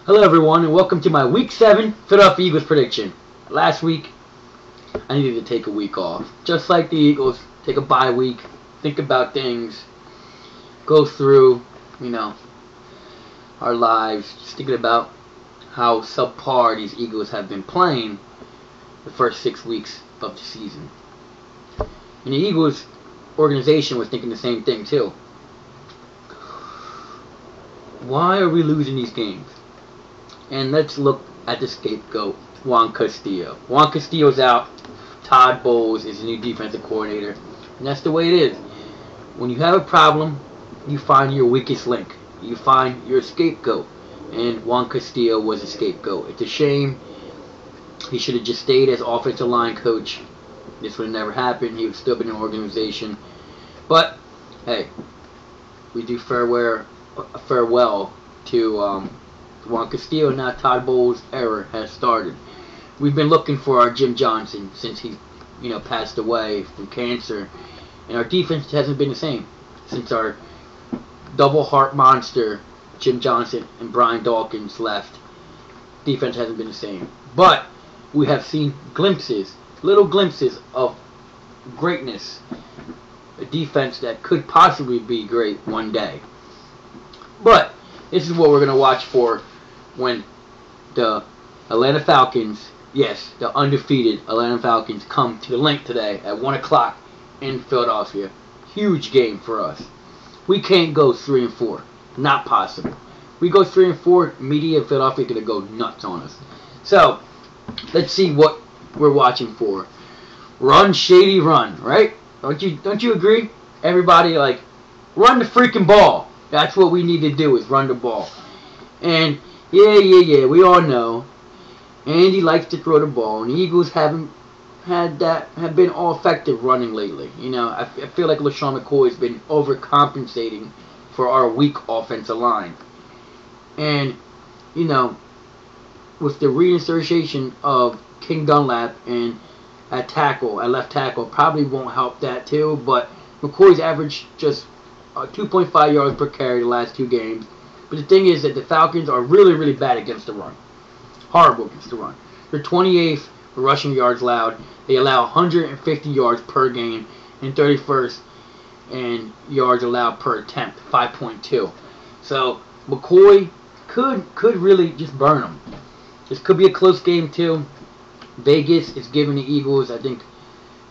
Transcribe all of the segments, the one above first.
Hello everyone and welcome to my Week 7 Philadelphia Eagles prediction. Last week, I needed to take a week off. Just like the Eagles, take a bye week, think about things, go through, our lives, just thinking about how subpar these Eagles have been playing the first 6 weeks of the season. And the Eagles organization was thinking the same thing too. Why are we losing these games? And let's look at the scapegoat, Juan Castillo. Juan Castillo's out. Todd Bowles is the new defensive coordinator. And that's the way it is. When you have a problem, you find your weakest link. You find your scapegoat. And Juan Castillo was a scapegoat. It's a shame. He should have just stayed as offensive line coach. This would have never happened. He would still been in the organization. But, hey, we do farewell to Juan Castillo. Now Todd Bowles' era has started. We've been looking for our Jim Johnson since he, passed away from cancer, and our defense hasn't been the same since our double heart monster Jim Johnson and Brian Dawkins left. Defense hasn't been the same, but we have seen little glimpses of greatness. A defense that could possibly be great one day. But this is what we're going to watch for when the Atlanta Falcons, yes, the undefeated Atlanta Falcons, come to the linc today at 1 o'clock in Philadelphia. Huge game for us. We can't go 3-4. Not possible. We go 3-4, media in Philadelphia is going to go nuts on us. So, let's see what we're watching for. Run, Shady, run, right? Don't you agree? Everybody, run the freaking ball. That's what we need to do, is run the ball. And yeah, we all know Andy likes to throw the ball, and the Eagles have been all effective running lately. I feel like LaShawn McCoy has been overcompensating for our weak offensive line. And with the reinsertion of King Dunlap and at left tackle, probably won't help that too. But McCoy's averaged just 2.5 yards per carry the last 2 games. But the thing is that the Falcons are really, really bad against the run. Horrible against the run. They're 28th for rushing yards allowed. They allow 150 yards per game, and 31st in yards allowed per attempt, 5.2. So McCoy could really just burn them. This could be a close game too. Vegas is giving the Eagles, I think,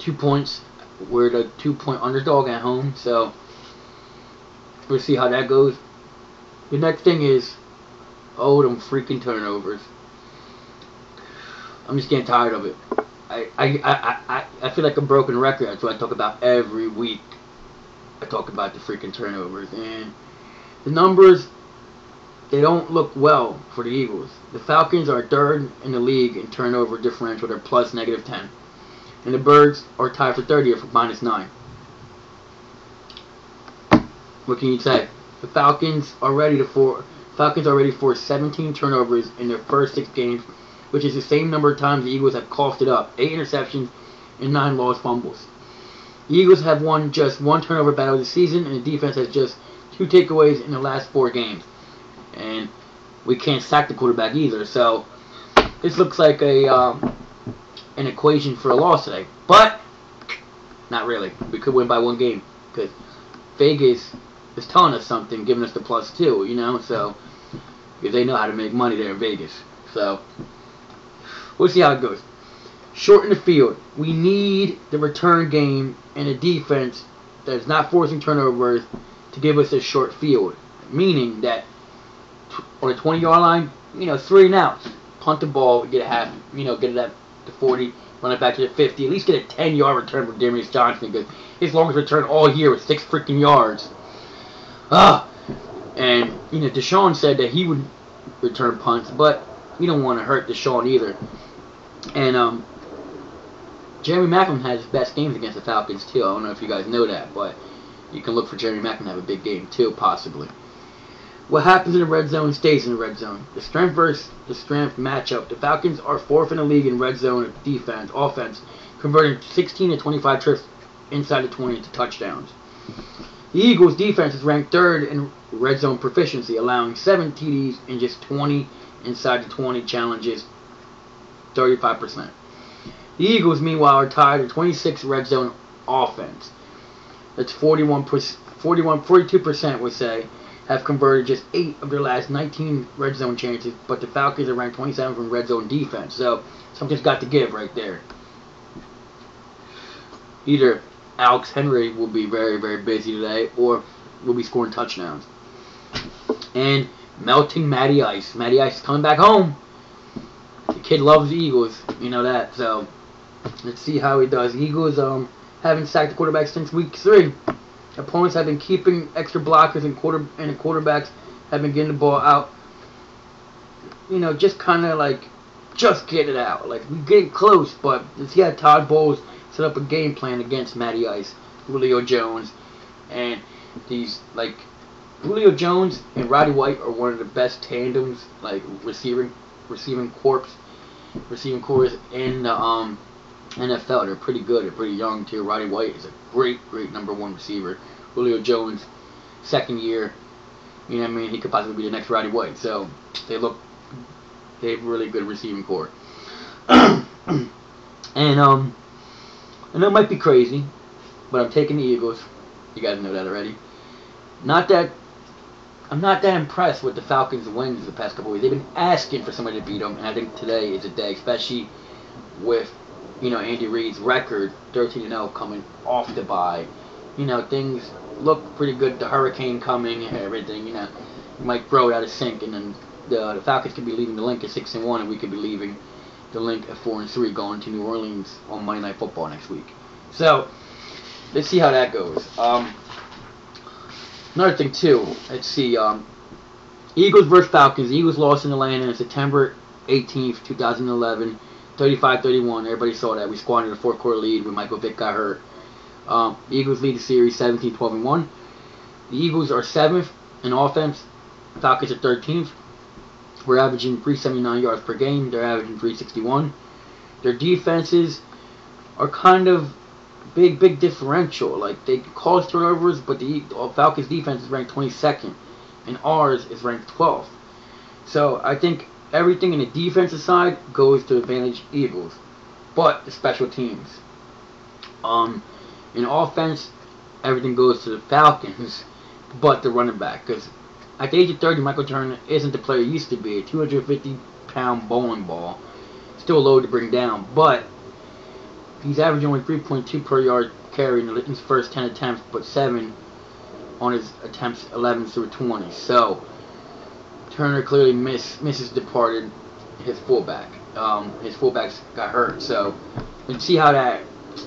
2 points. We're the 2-point underdog at home, so we'll see how that goes. The next thing is, them freaking turnovers. I'm just getting tired of it. I feel like a broken record. That's what I talk about every week. I talk about the freaking turnovers. And the numbers, they don't look well for the Eagles. The Falcons are 3rd in the league in turnover differential. They're plus -10. And the Birds are tied for 30th with -9. What can you say? The Falcons are ready for 17 turnovers in their first 6 games, which is the same number of times the Eagles have coughed it up. 8 interceptions and 9 lost fumbles. The Eagles have won just 1 turnover battle this season, and the defense has just 2 takeaways in the last 4 games. And we can't sack the quarterback either, so this looks like an equation for a loss today. But not really. We could win by 1 game because Vegas is telling us something, giving us the +2, so because they know how to make money there in Vegas. So we'll see how it goes. Shorten the field. We need the return game and a defense that is not forcing turnovers to give us a short field, meaning that on the 20-yard line, 3 and outs. Punt the ball, get a half, get it at the 40, run it back to the 50. At least get a 10-yard return for Demaryius Johnson, because his longest return all year was 6 freaking yards. And Deshaun said that he would return punts, but you don't want to hurt Deshaun either. And Jeremy Maclin had his best games against the Falcons too. I don't know if you guys know that, but you can look for Jeremy Maclin to have a big game too, possibly. What happens in the red zone stays in the red zone. The strength versus the strength matchup. The Falcons are 4th in the league in red zone offense, converting 16 to 25 trips inside the 20 into touchdowns. The Eagles' defense is ranked 3rd in red zone proficiency, allowing 7 TDs and just 20 inside the 20 challenges, 35%. The Eagles, meanwhile, are tied at 26 red zone offense. That's 42% would say, have converted just 8 of their last 19 red zone chances, but the Falcons are ranked 27 from red zone defense. So something's got to give right there. Either Alex Henry will be very, very busy today, or will be scoring touchdowns. And melting Matty Ice. Matty Ice is coming back home. The kid loves the Eagles, you know that. So let's see how he does. The Eagles haven't sacked the quarterback since week 3. Opponents have been keeping extra blockers, and the quarterbacks have been getting the ball out. You know, just kind of like, just get it out. Like, we get close, but let's see how Todd Bowles set up a game plan against Matty Ice, Julio Jones, and these, like, Julio Jones and Roddy White are one of the best tandems, like receiving corps in the NFL. They're pretty good. They're pretty young too. Roddy White is a great number 1 receiver. Julio Jones, second year. You know what I mean? He could possibly be the next Roddy White. So they have a really good receiving corps. And I know it might be crazy, but I'm taking the Eagles. You guys know that already. I'm not that impressed with the Falcons' wins the past couple weeks. They've been asking for somebody to beat them, and I think today is a day, especially with, you know, Andy Reid's record, 13-0, coming off the bye. You know, things look pretty good. The hurricane coming and everything. You know, you might throw it out of sync, and then the Falcons could be leaving the linc at 6-1, and we could be leaving the linc at 4-3, going to New Orleans on Monday Night Football next week. So let's see how that goes. Another thing too, let's see. Eagles versus Falcons. The Eagles lost in Atlanta on September 18th, 2011, 35-31. Everybody saw that. We squandered a 4-quarter lead when Michael Vick got hurt. The Eagles lead the series 17-12-1. The Eagles are 7th in offense. Falcons are 13th. We're averaging 379 yards per game. They're averaging 361. Their defenses are kind of big differential. Like, they cause turnovers, but the Falcons defense is ranked 22nd, and ours is ranked 12th. So I think everything in the defensive side goes to advantage Eagles, but the special teams. In offense, everything goes to the Falcons, but the running back. Because at the age of 30, Michael Turner isn't the player he used to be. A 250-pound bowling ball, still a load to bring down, but he's averaging only 3.2 per yard carry in his first 10 attempts, but 7 on his attempts 11 through 20. So Turner clearly misses departed his fullback. His fullbacks got hurt. So let's see how that,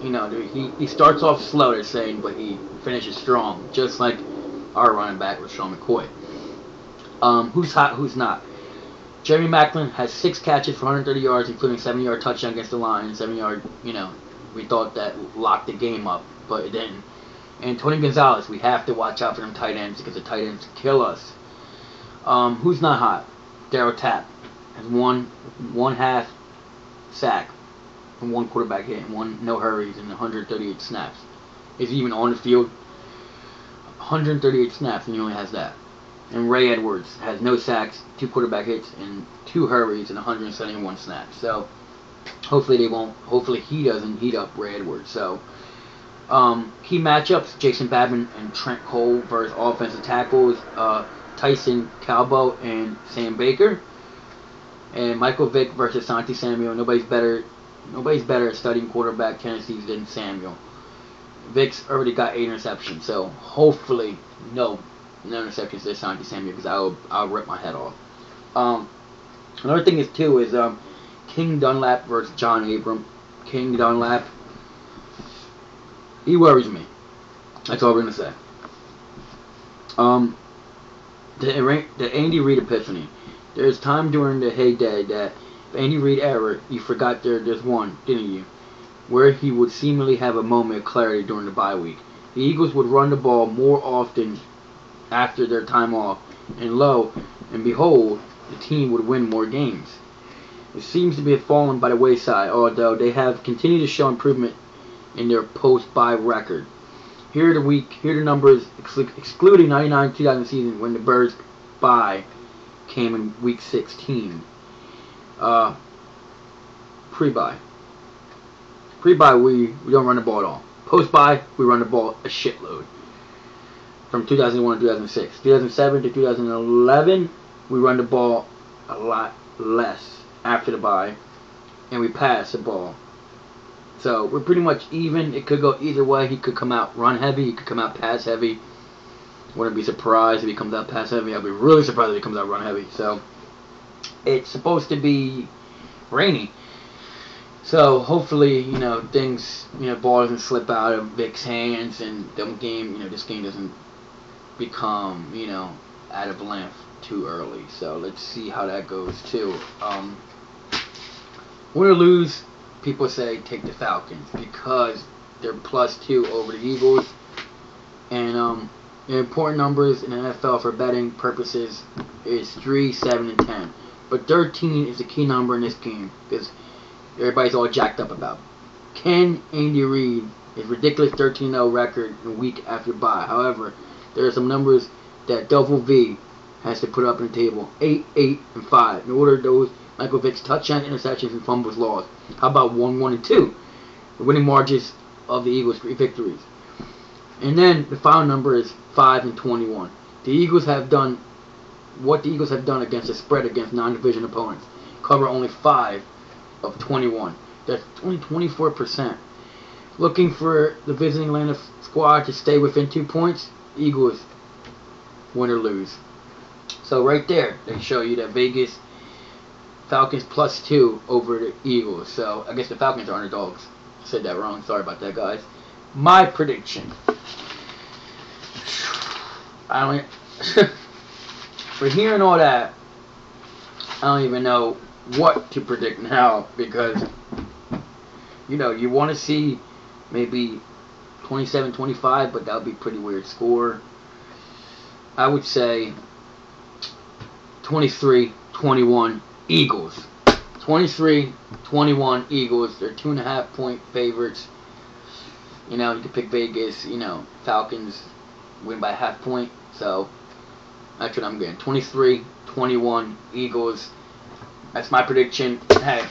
you know, he starts off slow, they're saying, but he finishes strong, just like our running back with Sean McCoy. Who's hot, who's not? Jeremy Maclin has 6 catches for 130 yards, including a 7-yard touchdown against the Lions. 7-yard, you know, we thought that locked the game up, but it didn't. And Tony Gonzalez, we have to watch out for them tight ends because the tight ends kill us. Who's not hot? Darryl Tapp has one half sack and 1 quarterback hit and 1 no hurries and 138 snaps. Is he even on the field? 138 snaps, and he only has that. And Ray Edwards has no sacks, 2 quarterback hits, and 2 hurries and 171 snaps. So hopefully he doesn't heat up Ray Edwards. So key matchups: Jason Babin and Trent Cole versus offensive tackles Tyson Calbo and Sam Baker. And Michael Vick versus Santi Samuel. Nobody's better at studying quarterback tendencies than Samuel. Vick's already got 8 interceptions, so hopefully no interceptions to Santi Samuel, because I'll rip my head off. Another thing is King Dunlap versus John Abram. King Dunlap, he worries me. That's all we're gonna say. The Andy Reid epiphany. There's time during the heyday that Andy Reid era, you forgot there's one, didn't you? Where he would seemingly have a moment of clarity during the bye week. The Eagles would run the ball more often after their time off, and lo and behold, the team would win more games. It seems to be fallen by the wayside, although they have continued to show improvement in their post-bye record. Here are the numbers excluding 99-2000 season when the Birds bye came in week 16. Pre-bye. Pre-bye, we don't run the ball at all. Post-bye, we run the ball a shitload. From 2001 to 2006. 2007 to 2011, we run the ball a lot less after the bye. And we pass the ball. So we're pretty much even. It could go either way. He could come out run heavy. He could come out pass heavy. Wouldn't be surprised if he comes out pass heavy. I'll be really surprised if he comes out run heavy. So it's supposed to be rainy. So hopefully, things, ball doesn't slip out of Vic's hands, and this game doesn't become, out of length too early. So let's see how that goes too. Win or lose, people say take the Falcons because they're +2 over the Eagles, and the important numbers in the NFL for betting purposes is 3, 7, and 10. But 13 is the key number in this game because everybody's all jacked up about it. Can Andy Reid his ridiculous 13-0 record in week after bye? However, there are some numbers that Double V has to put up on the table. 8, 8, and 5. In order those Michael Vick's touchdowns, interceptions, and fumbles lost. How about 1, 1, and 2? The winning margins of the Eagles' 3 victories. And then the final number is 5 and 21. The Eagles have done what the Eagles have done against the spread against non-division opponents. Cover only 5 of 21. That's only 24%. Looking for the visiting Atlanta squad to stay within 2 points. Eagles win or lose. So right there, they show you that Vegas Falcons +2 over the Eagles. So I guess the Falcons are underdogs. I said that wrong. Sorry about that, guys. My prediction. For hearing all that, I don't even know what to predict now because you want to see maybe 27-25, but that would be a pretty weird score. I would say 23-21 Eagles. 23-21 Eagles. They're 2.5 point favorites. You can pick Vegas. Falcons win by ½ point. So that's what I'm getting. 23-21 Eagles. That's my prediction. Hey,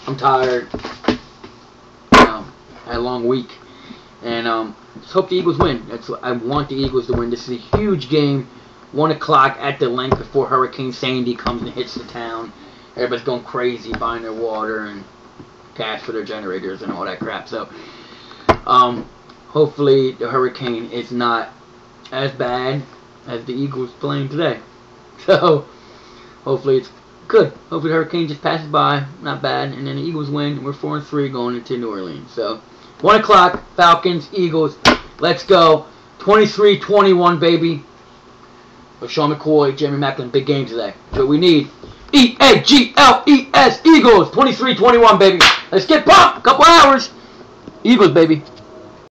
I'm tired. I had a long week, and just hope the Eagles win. That's what I want the Eagles to win. This is a huge game. 1 o'clock at the linc before Hurricane Sandy comes and hits the town. Everybody's going crazy buying their water and gas for their generators and all that crap. So hopefully the hurricane is not as bad as the Eagles playing today. So hopefully it's good. Hopefully the hurricane just passes by, not bad, and then the Eagles win. And we're 4-3 going into New Orleans. So 1 o'clock, Falcons, Eagles. Let's go. 23-21, baby. With Sean McCoy, Jeremy Maclin, big game today. That's what we need. E-A-G-L-E-S, Eagles. 23-21, baby. Let's get pumped. Couple hours. Eagles, baby.